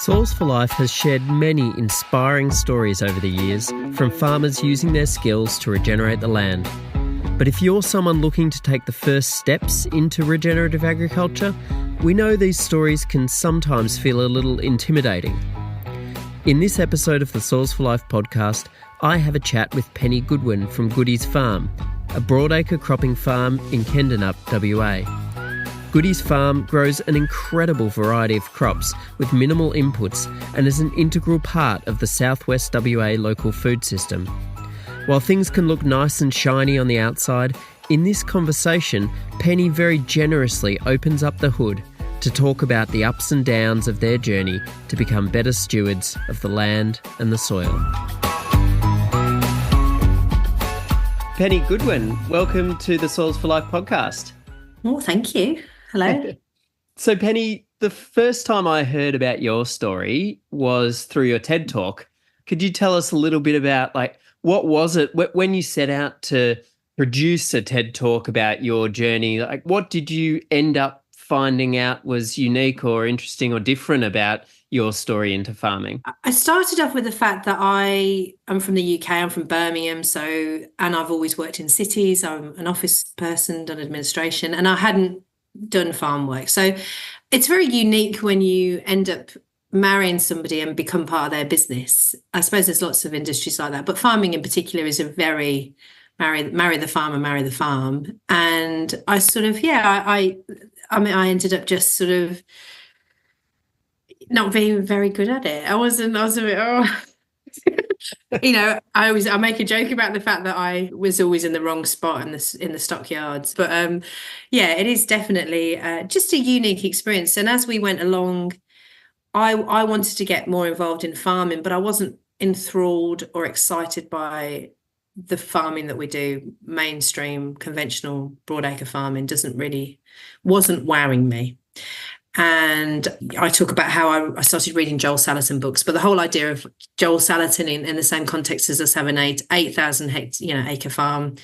Soils for Life has shared many inspiring stories over the years from farmers using their skills to regenerate the land. But if you're someone looking to take the first steps into regenerative agriculture, we know these stories can sometimes feel a little intimidating. In this episode of the Soils for Life podcast, I have a chat with Penny Goodwin from Goody's Farm, a broadacre cropping farm in Kendenup, WA. Goody's Farm grows an incredible variety of crops with minimal inputs and is an integral part of the southwest WA local food system. While things can look nice and shiny on the outside, in this conversation, Penny very generously opens up the hood to talk about the ups and downs of their journey to become better stewards of the land and the soil. Penny Goodwin, welcome to the Soils for Life podcast. Oh, thank you. Hello. So, Penny, the first time I heard about your story was through your TED Talk. Could you tell us a little bit about, what was it when you set out to produce a TED Talk about your journey? What did you end up finding out was unique or interesting or different about your story into farming? I started off with the fact that I'm from the UK, I'm from Birmingham, and I've always worked in cities. I'm an office person, done administration, and I hadn't done farm work. So it's very unique when you end up marrying somebody and become part of their business. I suppose there's lots of industries like that, but farming in particular is a very marry the farmer, marry the farm. And I sort of, I ended up just sort of not being very good at it. I was a bit, I make a joke about the fact that I was always in the wrong spot in the stockyards. But it is definitely just a unique experience. And as we went along, I wanted to get more involved in farming, but I wasn't enthralled or excited by the farming that we do. Mainstream, conventional broadacre farming wasn't wowing me. And I talk about how I started reading Joel Salatin books, but the whole idea of Joel Salatin in the same context as us having 8,000 acre farm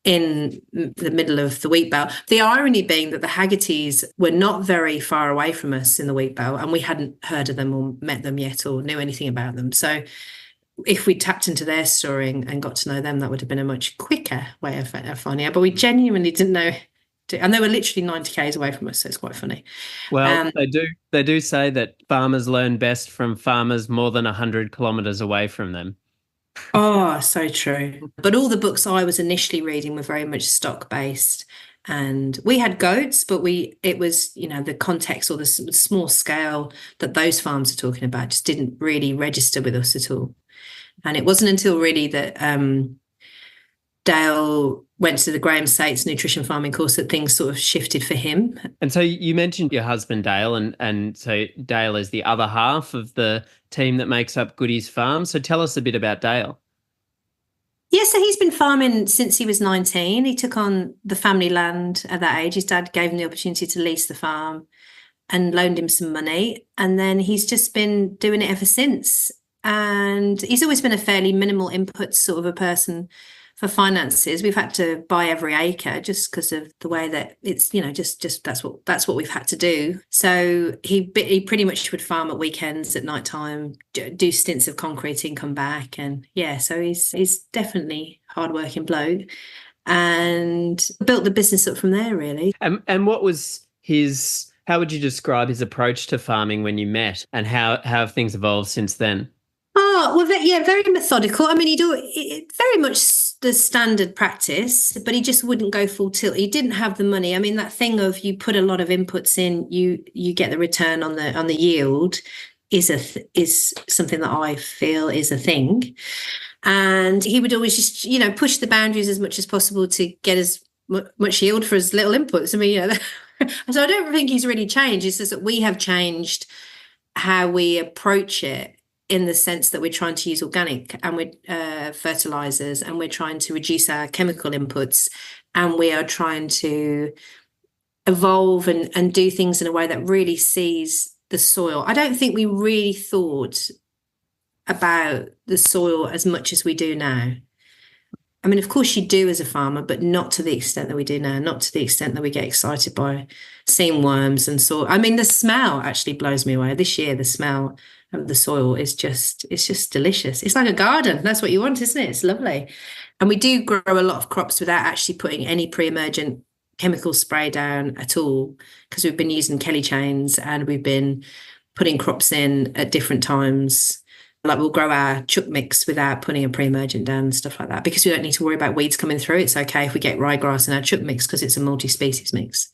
in the middle of the wheat belt. The irony being that the Haggertys were not very far away from us in the wheat belt, and we hadn't heard of them or met them yet or knew anything about them. So if we tapped into their story and got to know them, that would have been a much quicker way of finding out. But we genuinely didn't know. And they were literally 90 k's away from us, so it's quite funny. Well, they do say that farmers learn best from farmers more than 100 kilometres away from them. Oh, so true. But all the books I was initially reading were very much stock-based. And we had goats, but it was, the context or the small scale that those farms are talking about just didn't really register with us at all. And it wasn't until really that Dale went to the Graham Sates nutrition farming course that things sort of shifted for him. And so you mentioned your husband, Dale, and so Dale is the other half of the team that makes up Goody's Farm. So tell us a bit about Dale. Yeah, so he's been farming since he was 19. He took on the family land at that age. His dad gave him the opportunity to lease the farm and loaned him some money. And then he's just been doing it ever since. And he's always been a fairly minimal input sort of a person for finances. We've had to buy every acre just because of the way that it's, just that's what we've had to do. So he pretty much would farm at weekends at night time, do stints of concreting, come back. And so he's definitely hardworking bloke and built the business up from there, really. And what was how would you describe his approach to farming when you met, and how have things evolved since then? Oh, well, very methodical. I mean, he'd do it very much the standard practice, but he just wouldn't go full tilt. He didn't have the money. I mean, that thing of you put a lot of inputs in, you get the return on the yield is something that I feel is a thing. And he would always just, push the boundaries as much as possible to get as much yield for as little inputs. I mean, so I don't think he's really changed. It's just that we have changed how we approach it, in the sense that we're trying to use organic and we're fertilizers, and we're trying to reduce our chemical inputs, and we are trying to evolve and do things in a way that really sees the soil. I don't think we really thought about the soil as much as we do now. I mean, of course you do as a farmer, but not to the extent that we do now, not to the extent that we get excited by seeing worms and so. I mean, the smell actually blows me away. This year, the smell of the soil is it's just delicious. It's like a garden. That's what you want, isn't it? It's lovely. And we do grow a lot of crops without actually putting any pre-emergent chemical spray down at all, because we've been using Kelly chains and we've been putting crops in at different times. Like we'll grow our chuck mix without putting a pre-emergent down and stuff like that, because we don't need to worry about weeds coming through. It's okay if we get ryegrass in our chuck mix because it's a multi-species mix.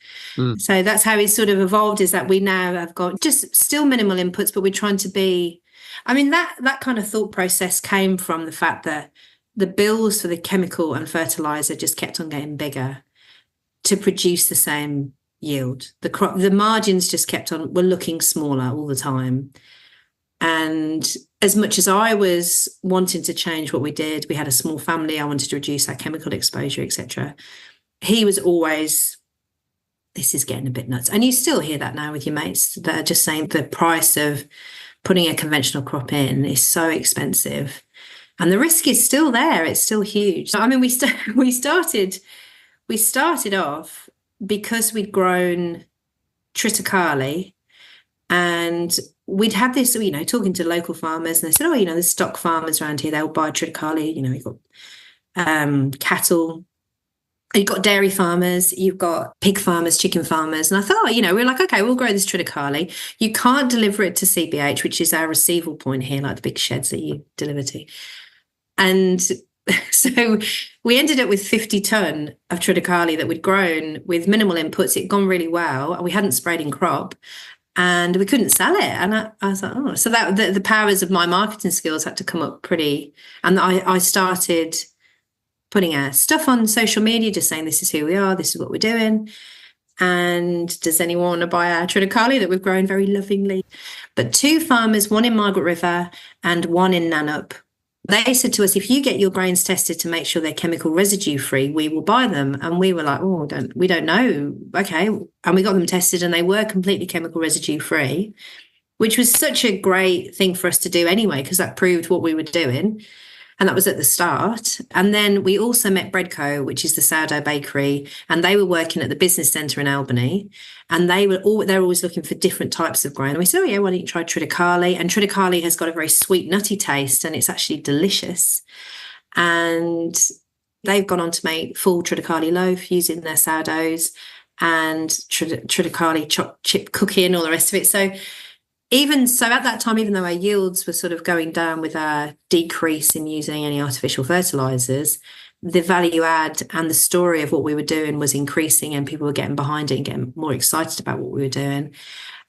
So that's how it's sort of evolved, is that we now have got just still minimal inputs, but we're trying to be, I mean, that kind of thought process came from the fact that the bills for the chemical and fertilizer just kept on getting bigger to produce the same yield. The margins just were looking smaller all the time. And as much as I was wanting to change what we did, we had a small family, I wanted to reduce our chemical exposure, etc. He was always, this is getting a bit nuts. And you still hear that now with your mates that are just saying the price of putting a conventional crop in is so expensive. And the risk is still there. It's still huge. I mean, we started off because we'd grown triticale, and we'd had this, talking to local farmers, and they said, there's stock farmers around here, they'll buy triticale. You've got cattle, you've got dairy farmers, you've got pig farmers, chicken farmers. And I thought, we're like, okay, we'll grow this triticale. You can't deliver it to CBH, which is our receival point here, like the big sheds that you deliver to. And so we ended up with 50 tonne of triticale that we'd grown with minimal inputs. It'd gone really well. We hadn't sprayed in crop and we couldn't sell it. And I was like, oh, so that the powers of my marketing skills had to come up pretty. And I started putting our stuff on social media, just saying, this is who we are, this is what we're doing. And does anyone want to buy our triticale that we've grown very lovingly? But 2 farmers, one in Margaret River and one in Kendenup, they said to us, if you get your grains tested to make sure they're chemical residue free, we will buy them. And we were like, we don't know. Okay. And we got them tested and they were completely chemical residue free, which was such a great thing for us to do anyway, because that proved what we were doing. And that was at the start. And then we also met Breadco, which is the sourdough bakery, and they were working at the business centre in Albany. And they're always looking for different types of grain. And we said, why don't you try triticale? And triticale has got a very sweet, nutty taste, and it's actually delicious. And they've gone on to make full triticale loaf using their sourdoughs and triticale chopped chip cookie and all the rest of it. So even so, at that time, even though our yields were sort of going down with our decrease in using any artificial fertilizers, the value add and the story of what we were doing was increasing, and people were getting behind it and getting more excited about what we were doing.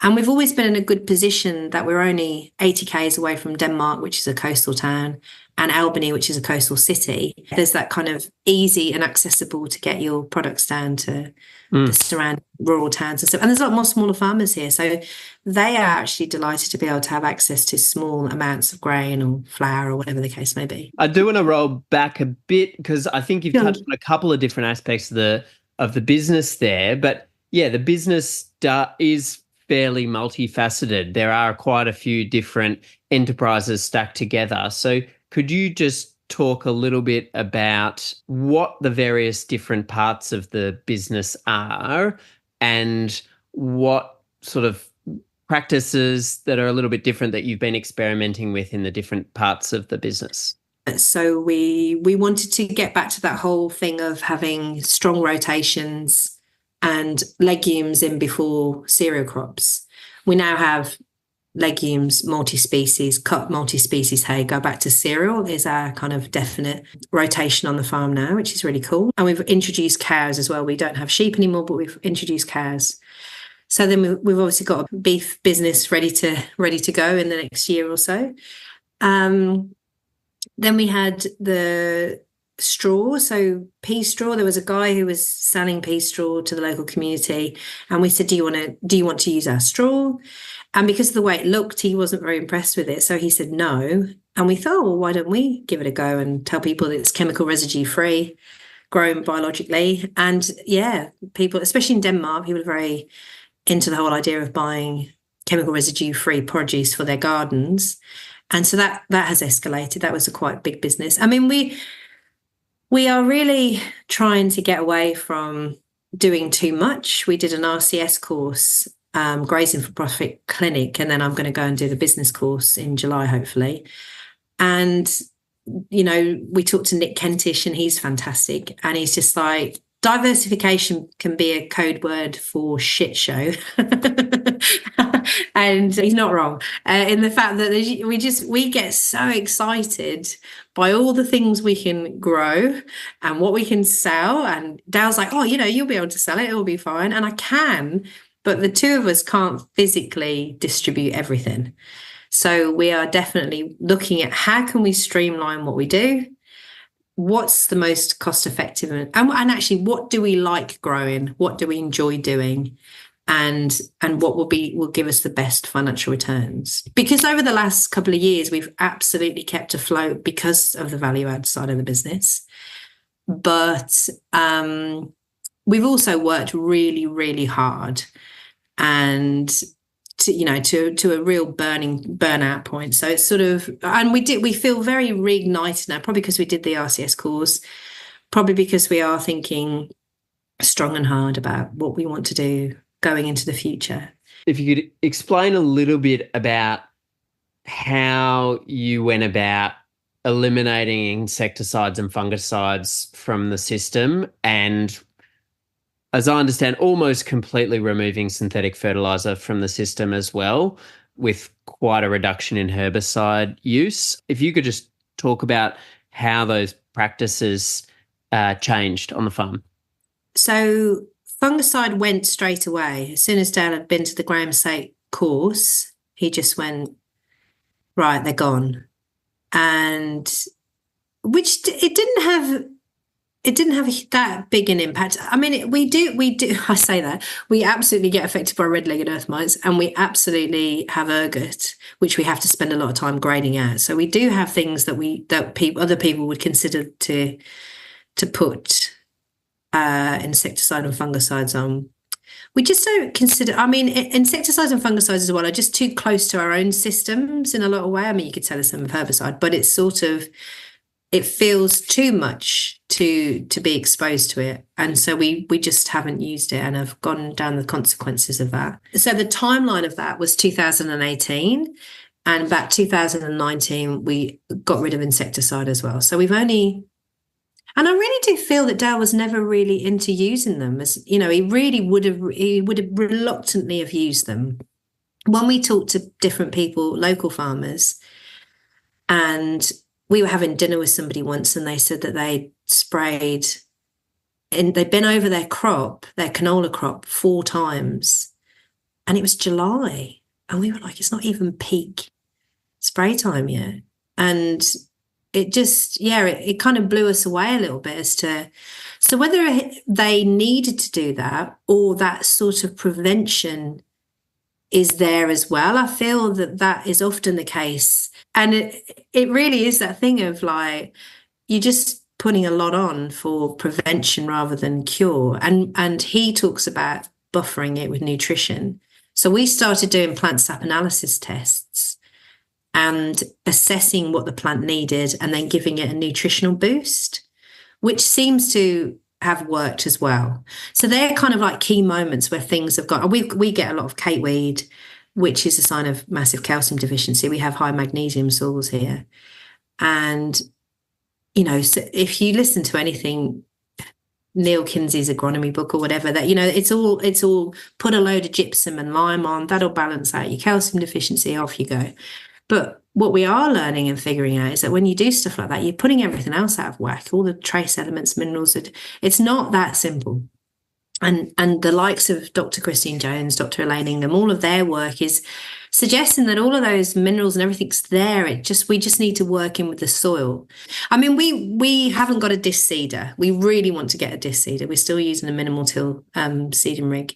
And we've always been in a good position that we're only 80 k's away from Denmark, which is a coastal town, and Albany, which is a coastal city. There's that kind of easy and accessible to get your products down to the surrounding rural towns and stuff. And there's a lot more smaller farmers here. So they are actually delighted to be able to have access to small amounts of grain or flour or whatever the case may be. I do want to roll back a bit, because I think you've touched on a couple of different aspects of the business there. But yeah, the business is fairly multifaceted. There are quite a few different enterprises stacked together. So could you just talk a little bit about what the various different parts of the business are and what sort of practices that are a little bit different that you've been experimenting with in the different parts of the business? So we wanted to get back to that whole thing of having strong rotations and legumes in before cereal crops. We now have legumes, multi-species, cut multi-species hay, go back to cereal is our kind of definite rotation on the farm now, which is really cool. And we've introduced cows as well. We don't have sheep anymore, but we've introduced cows. So then we've obviously got a beef business ready to go in the next year or so. Then we had the straw, so pea straw. There was a guy who was selling pea straw to the local community, and we said, do you want to use our straw? And because of the way it looked, he wasn't very impressed with it. So he said no. And we thought, well, why don't we give it a go and tell people that it's chemical residue free, grown biologically. And yeah, people, especially in Denmark, people are very into the whole idea of buying chemical residue free produce for their gardens. And so that has escalated. That was a quite big business. I mean, We are really trying to get away from doing too much. We did an RCS course, Grazing for Profit Clinic, and then I'm going to go and do the business course in July, hopefully. And, we talked to Nick Kentish, and he's fantastic. And he's just like, diversification can be a code word for shit show. And he's not wrong in the fact that we get so excited by all the things we can grow and what we can sell. And Dale's like, oh, you'll be able to sell it. It'll be fine. And I can, but the two of us can't physically distribute everything. So we are definitely looking at how can we streamline what we do? What's the most cost effective? And actually, what do we like growing? What do we enjoy doing? And what will give us the best financial returns? Because over the last couple of years, we've absolutely kept afloat because of the value add side of the business. But we've also worked really, really hard and to a real burnout point. So it's sort of, and we feel very reignited now, probably because we did the RCS course, probably because we are thinking strong and hard about what we want to do going into the future. If you could explain a little bit about how you went about eliminating insecticides and fungicides from the system, and as I understand, almost completely removing synthetic fertilizer from the system as well, with quite a reduction in herbicide use. If you could just talk about how those practices changed on the farm. So fungicide went straight away. As soon as Dale had been to the Grahamsake course, he just went, right, they're gone. And which it didn't have that big an impact. I mean, we do, I say that, we absolutely get affected by red-legged earth mites, and we absolutely have ergot, which we have to spend a lot of time grading out. So we do have things that other people would consider to put insecticide and fungicides on. We just don't consider, I mean, insecticides and fungicides as well are just too close to our own systems in a lot of way. I mean, you could say the same with herbicide, but it's sort of, it feels too much to be exposed to it. And so we just haven't used it and have gone down the consequences of that. So the timeline of that was 2018, and about 2019, we got rid of insecticide as well. So we've only, and I really do feel that Dale was never really into using them. As he would have reluctantly have used them. When we talked to different people, local farmers, and we were having dinner with somebody once, and they said that they sprayed, and they'd been over their canola crop 4 times, and it was July, and we were like, it's not even peak spray time yet. And it just, it kind of blew us away a little bit as to, so whether they needed to do that or that sort of prevention is there as well. I feel that is often the case. And it really is that thing of like, you're just putting a lot on for prevention rather than cure. And he talks about buffering it with nutrition. So we started doing plant sap analysis tests and assessing what the plant needed and then giving it a nutritional boost, which seems to have worked as well. So they're kind of like key moments where things have got, we get a lot of cateweed, which is a sign of massive calcium deficiency. We have high magnesium soils here. And, so if you listen to anything, Neil Kinsey's agronomy book or whatever, that, it's all put a load of gypsum and lime on, that'll balance out your calcium deficiency, off you go. But what we are learning and figuring out is that when you do stuff like that, you're putting everything else out of whack, all the trace elements, minerals. It's not that simple. And the likes of Dr. Christine Jones, Dr. Elaine Ingham, all of their work is suggesting that all of those minerals and everything's there. We just need to work in with the soil. I mean, we haven't got a disc seeder. We really want to get a disc seeder. We're still using a minimal till seeding rig.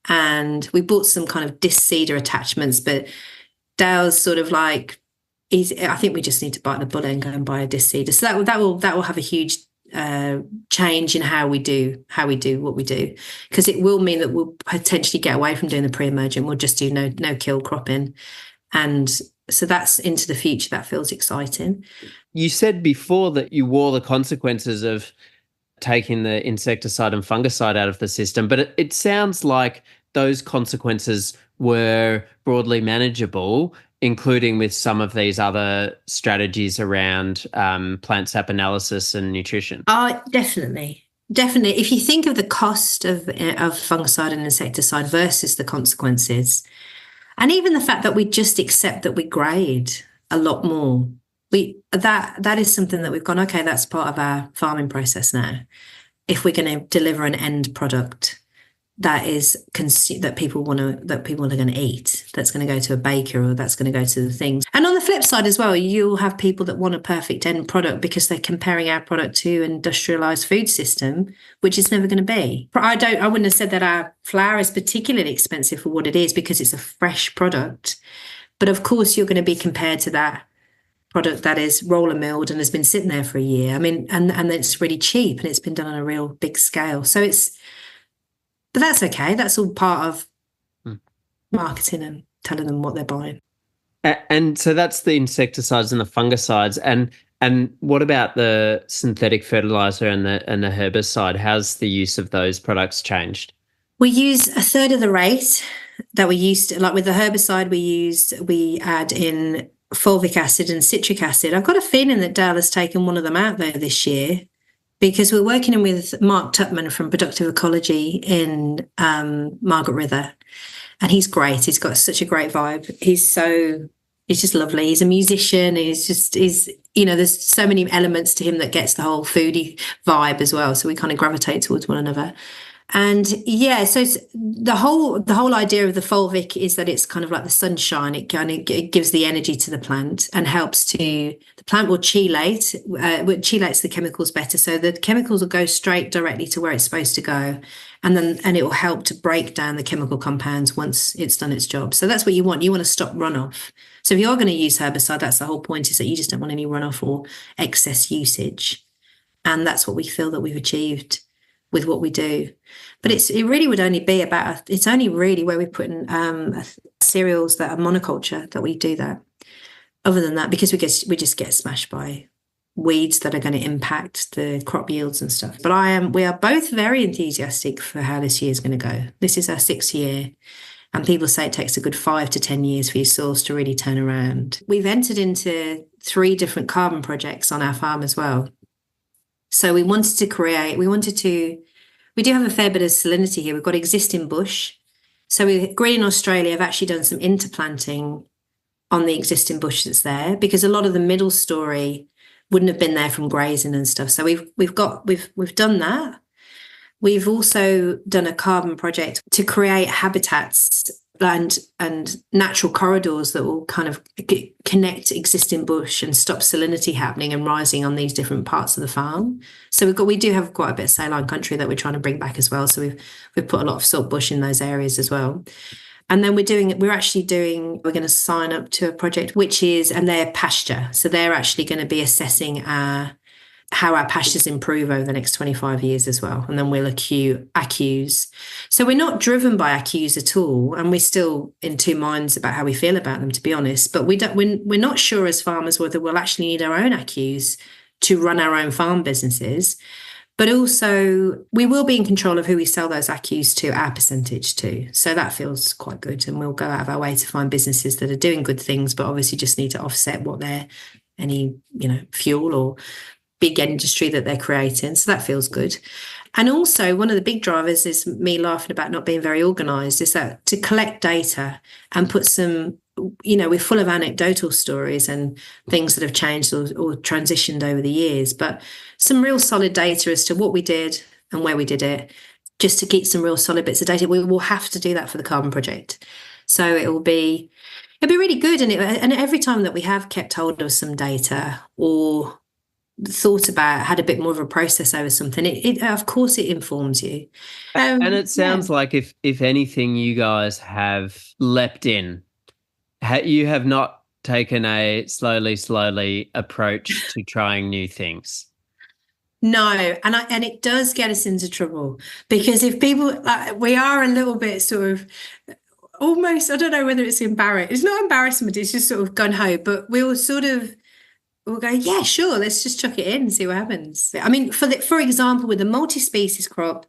And we bought some kind of disc seeder attachments, but Dale's sort of like, I think we just need to bite the bullet and go and buy a disc seeder. So that will have a huge change in how we do what we do, because it will mean that we'll potentially get away from doing the pre-emergent. We'll just do no kill cropping, and So that's into the future. That feels exciting. You said before that you wore the consequences of taking the insecticide and fungicide out of the system, but it sounds like those consequences were broadly manageable, including with some of these other strategies around plant sap analysis and nutrition. Definitely. Definitely. If you think of the cost of fungicide and insecticide versus the consequences, and even the fact that we just accept that we grade a lot more, that is something that we've gone, okay, that's part of our farming process now. If we're going to deliver an end product that is that people are going to eat, that's going to go to a baker or that's going to go to the things. And on the flip side as well, you'll have people that want a perfect end product because they're comparing our product to an industrialized food system, which is never going to be. I wouldn't have said that our flour is particularly expensive for what it is because it's a fresh product. But of course, you're going to be compared to that product that is roller milled and has been sitting there for a year. I mean, and it's really cheap and it's been done on a real big scale. But that's okay. That's all part of marketing and telling them what they're buying. And so that's the insecticides and the fungicides. And what about the synthetic fertilizer and the herbicide? How's the use of those products changed? We use a third of the rate that we used to, like with the herbicide we add in fulvic acid and citric acid. I've got a feeling that Dale has taken one of them out there this year, because we're working with Mark Tutman from Productive Ecology in Margaret River, and he's great. He's got such a great vibe. He's just lovely. He's a musician. There's so many elements to him that gets the whole foodie vibe as well. So we kind of gravitate towards one another. And yeah, so it's the whole idea of the fulvic is that it's kind of like the sunshine. It gives the energy to the plant and helps the plant will chelate, chelates the chemicals better. So the chemicals will go straight directly to where it's supposed to go. And it will help to break down the chemical compounds once it's done its job. So that's what you want. You want to stop runoff. So if you're going to use herbicide, that's the whole point, is that you just don't want any runoff or excess usage. And that's what we feel that we've achieved with what we do. But it really would only be it's only really where we put in cereals that are monoculture that we do that. Other than that, because we just get smashed by weeds that are going to impact the crop yields and stuff. But we are both very enthusiastic for how this year is going to go. This is our 6th year, and people say it takes a good 5 to 10 years for your soils to really turn around. We've entered into 3 different carbon projects on our farm as well. So we do have a fair bit of salinity here. We've got existing bush. So Green Australia have actually done some interplanting on the existing bush that's there, because a lot of the middle story wouldn't have been there from grazing and stuff. So we've done that. We've also done a carbon project to create habitats and natural corridors that will kind of connect existing bush and stop salinity happening and rising on these different parts of the farm. So we do have quite a bit of saline country that we're trying to bring back as well. So we've put a lot of salt bush in those areas as well. And then we're going to sign up to a project and they're pasture. So they're actually going to be assessing how our pastures improve over the next 25 years as well. And then we'll accuse. So we're not driven by accuse at all. And we're still in two minds about how we feel about them, to be honest. But we're not sure as farmers whether we'll actually need our own accuse to run our own farm businesses. But also, we will be in control of who we sell those accus to, our percentage to. So that feels quite good. And we'll go out of our way to find businesses that are doing good things, but obviously just need to offset what any fuel or big industry that they're creating. So that feels good. And also, one of the big drivers is me laughing about not being very organised, is that to collect data and put some, we're full of anecdotal stories and things that have changed or transitioned over the years, but some real solid data as to what we did and where we did it, just to keep some real solid bits of data. We will have to do that for the carbon project. So it'll be really good. And every time that we have kept hold of some data or had a bit more of a process over something, it of course it informs you. And it sounds like if anything, you guys have leapt in. You have not taken a slowly approach to trying new things. No, and it does get us into trouble, because if people, we are a little bit sort of almost, I don't know whether it's embarrassed. It's not embarrassment, it's just sort of gun ho, but we'll go, yeah, sure, let's just chuck it in and see what happens. I mean, for example, with the multi-species crop,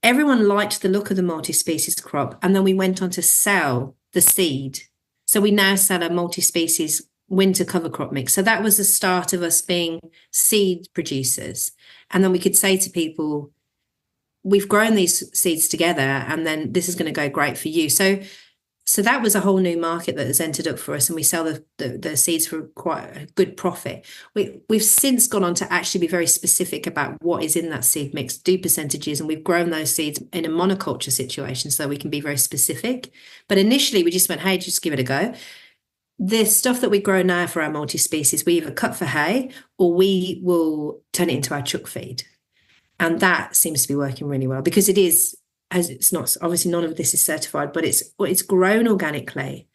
everyone liked the look of the multi-species crop, and then we went on to sell the seed. So we now sell a multi-species winter cover crop mix. So that was the start of us being seed producers. And then we could say to people, we've grown these seeds together, and then this is going to go great for you. So that was a whole new market that has entered up for us, and we sell the seeds for quite a good profit. We've since gone on to actually be very specific about what is in that seed mix, do percentages, and we've grown those seeds in a monoculture situation so we can be very specific. But initially we just went, hey, just give it a go. The stuff that we grow now for our multi-species, we either cut for hay or we will turn it into our chuck feed. And that seems to be working really well, because it is, as it's not, obviously none of this is certified, but it's grown organically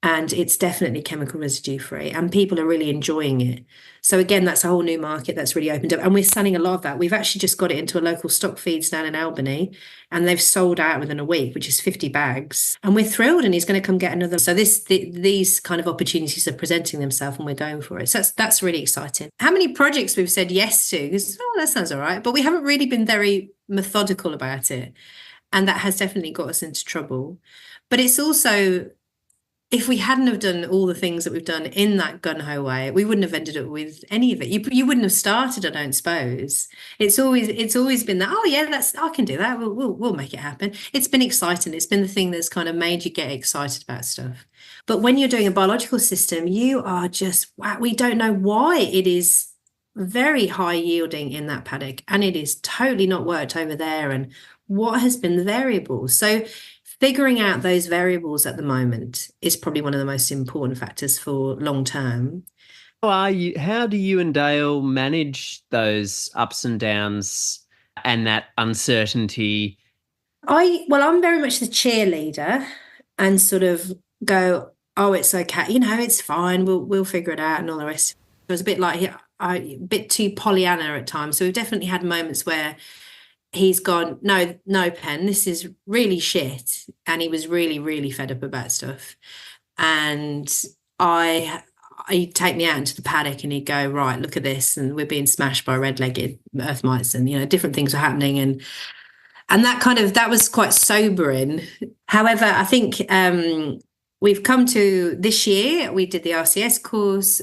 and it's definitely chemical residue free, and people are really enjoying it. So again, that's a whole new market that's really opened up, and we're selling a lot of that. We've actually just got it into a local stock feeds down in Albany, and they've sold out within a week, which is 50 bags, and we're thrilled, and he's going to come get another. So these kind of opportunities are presenting themselves and we're going for it. So that's really exciting. How many projects we've said yes to, because, oh, that sounds all right, but we haven't really been very methodical about it. And that has definitely got us into trouble. But it's also, if we hadn't have done all the things that we've done in that gun-ho way, we wouldn't have ended up with any of it. You wouldn't have started, I don't suppose. It's always been that, oh yeah, I can do that. We'll make it happen. It's been exciting. It's been the thing that's kind of made you get excited about stuff. But when you're doing a biological system, you are just, wow, we don't know why it is very high yielding in that paddock, and it is totally not worked over there, and what has been the variables. So figuring out those variables at the moment is probably one of the most important factors for long term. How do you and Dale manage those ups and downs and that uncertainty? I'm very much the cheerleader and sort of go, oh, it's okay, it's fine, we'll figure it out and all the rest. It was a bit like a bit too Pollyanna at times. So we've definitely had moments where he's gone, no, Pen, this is really shit. And he was really, really fed up about stuff. And he'd take me out into the paddock and he'd go, right, look at this. And we're being smashed by red-legged earth mites, and, different things were happening. And that was quite sobering. However, I think we've come to this year, we did the RCS course.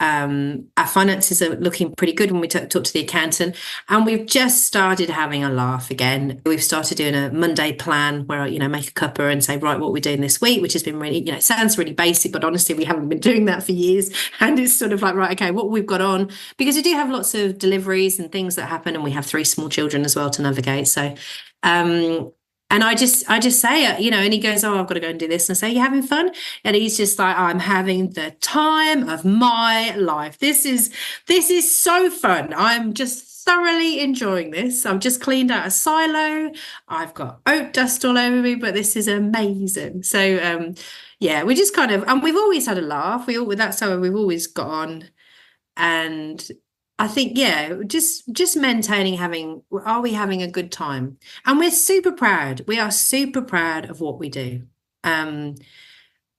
Our finances are looking pretty good when we talked to the accountant, and we've just started having a laugh again. We've started doing a Monday plan where I, make a cuppa and say, right, what we're doing this week, which has been really, it sounds really basic, but honestly, we haven't been doing that for years. And it's sort of like, right, okay, what we've got on, because we do have lots of deliveries and things that happen, and we have 3 small children as well to navigate. So, and I just say it, and he goes, oh, I've got to go and do this. And I say, you having fun? And he's just like, I'm having the time of my life. This is so fun. I'm just thoroughly enjoying this. I've just cleaned out a silo. I've got oat dust all over me, but this is amazing. So, yeah, we just kind of, and we've always had a laugh. That's how we've always got on. And I think, yeah, just maintaining are we having a good time? And we're super proud. We are super proud of what we do.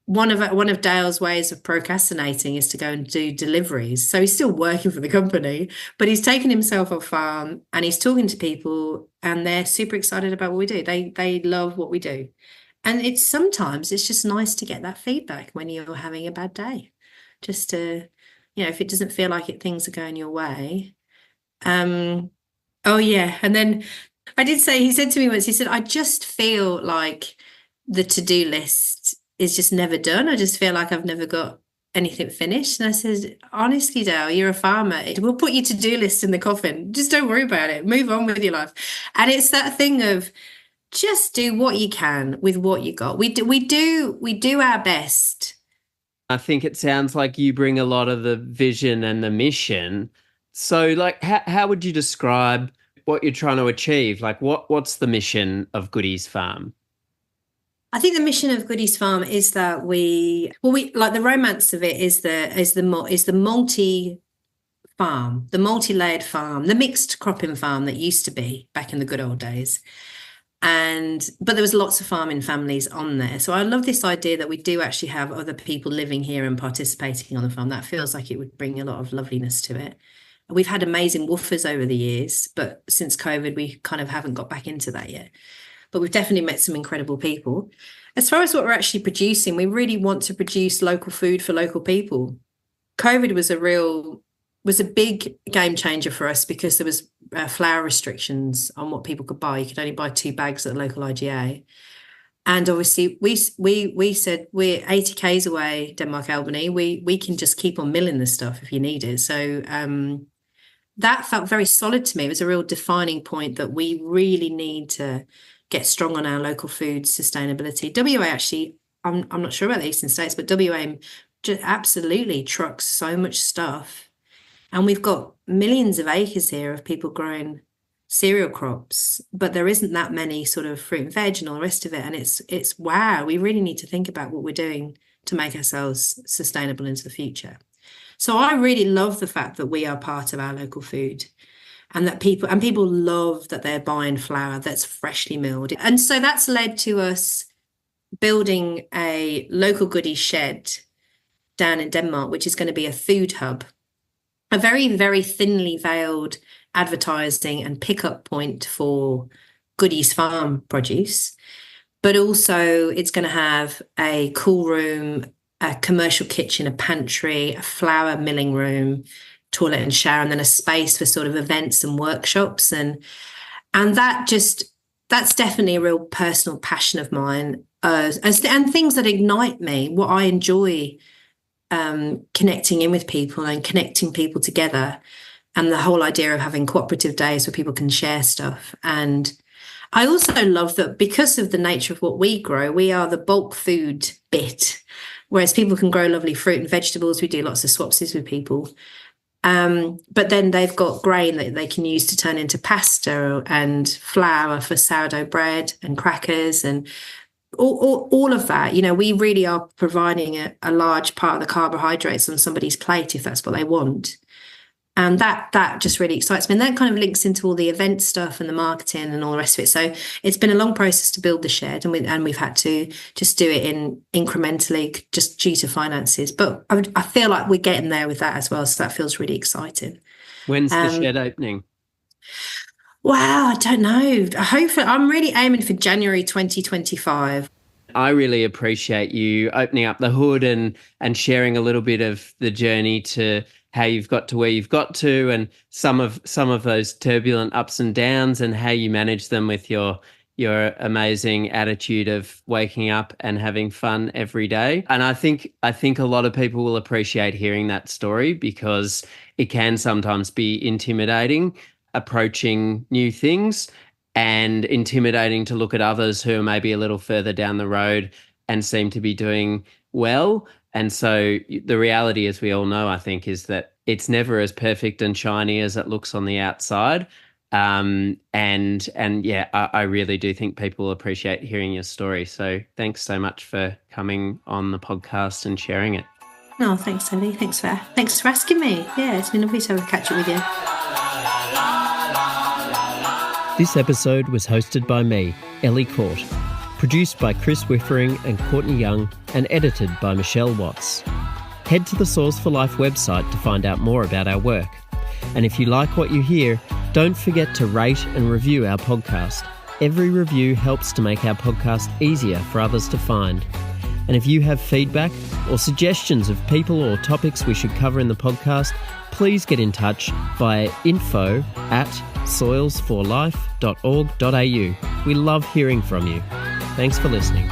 One of Dale's ways of procrastinating is to go and do deliveries. So he's still working for the company, but he's taken himself off farm and he's talking to people, and they're super excited about what we do. They love what we do. And sometimes it's just nice to get that feedback when you're having a bad day, just to, if it doesn't feel like things are going your way. Oh yeah. And then he said to me once, he said, I just feel like the to-do list is just never done. I just feel like I've never got anything finished. And I said, honestly, Dale, you're a farmer. We'll put your to-do list in the coffin. Just don't worry about it. Move on with your life. And it's that thing of just do what you can with what you got. We do our best. I think it sounds like you bring a lot of the vision and the mission. So, like, how would you describe what you're trying to achieve? Like, what's the mission of Goodies Farm? I think the mission of Goodies Farm is that we like, the romance of it is the multi-layered farm, the mixed cropping farm that used to be back in the good old days. But there was lots of farming families on there. So I love this idea that we do actually have other people living here and participating on the farm. That feels like it would bring a lot of loveliness to it. We've had amazing woofers over the years, but since COVID, we kind of haven't got back into that yet. But we've definitely met some incredible people. As far as what we're actually producing, we really want to produce local food for local people. COVID was a big game changer for us because there was flour restrictions on what people could buy. You could only buy 2 bags at the local IGA. And obviously we said we're 80 k's away, Denmark, Albany. We can just keep on milling this stuff if you need it. So that felt very solid to me. It was a real defining point that we really need to get strong on our local food sustainability. WA actually, I'm not sure about the eastern states, but WA just absolutely trucks so much stuff. And we've got millions of acres here of people growing cereal crops, but there isn't that many sort of fruit and veg and all the rest of it. And it's wow, we really need to think about what we're doing to make ourselves sustainable into the future. So I really love the fact that we are part of our local food, and that people love that they're buying flour that's freshly milled. And so that's led to us building a local goodies shed down in Denmark, which is going to be a food hub, a very, very thinly veiled advertising and pickup point for Goodies Farm produce. But also it's going to have a cool room, a commercial kitchen, a pantry, a flour milling room, toilet and shower, and then a space for sort of events and workshops. And that's definitely a real personal passion of mine, and things that ignite me, what I enjoy, connecting in with people and connecting people together, and the whole idea of having cooperative days where people can share stuff. And I also love that because of the nature of what we grow, we are the bulk food bit, whereas people can grow lovely fruit and vegetables. We do lots of swapsies with people. But then they've got grain that they can use to turn into pasta and flour for sourdough bread and crackers and all of that. You know, we really are providing a large part of the carbohydrates on somebody's plate if that's what they want. And that just really excites me. And that kind of links into all the event stuff and the marketing and all the rest of it. So it's been a long process to build the shed, and we've had to just do it in incrementally just due to finances. But I feel like we're getting there with that as well. So that feels really exciting. When's the shed opening? Wow, I don't know. Hopefully, I'm really aiming for January 2025. I really appreciate you opening up the hood and sharing a little bit of the journey to how you've got to where you've got to, and some of those turbulent ups and downs, and how you manage them with your amazing attitude of waking up and having fun every day. And I think a lot of people will appreciate hearing that story, because it can sometimes be intimidating approaching new things, and intimidating to look at others who are maybe a little further down the road and seem to be doing well. And so the reality, as we all know, I think, is that it's never as perfect and shiny as it looks on the outside. And yeah, I really do think people will appreciate hearing your story. So thanks so much for coming on the podcast and sharing it. No, thanks, Tony. Thanks for asking me. Yeah, it's been lovely to have a catch up with you. This episode was hosted by me, Eli Court, produced by Chris Wieffering and Courtney Young, and edited by Michelle Watts. Head to the Soils for Life website to find out more about our work. And if you like what you hear, don't forget to rate and review our podcast. Every review helps to make our podcast easier for others to find. And if you have feedback or suggestions of people or topics we should cover in the podcast, please get in touch via info@soilsforlife.org.au. We love hearing from you. Thanks for listening.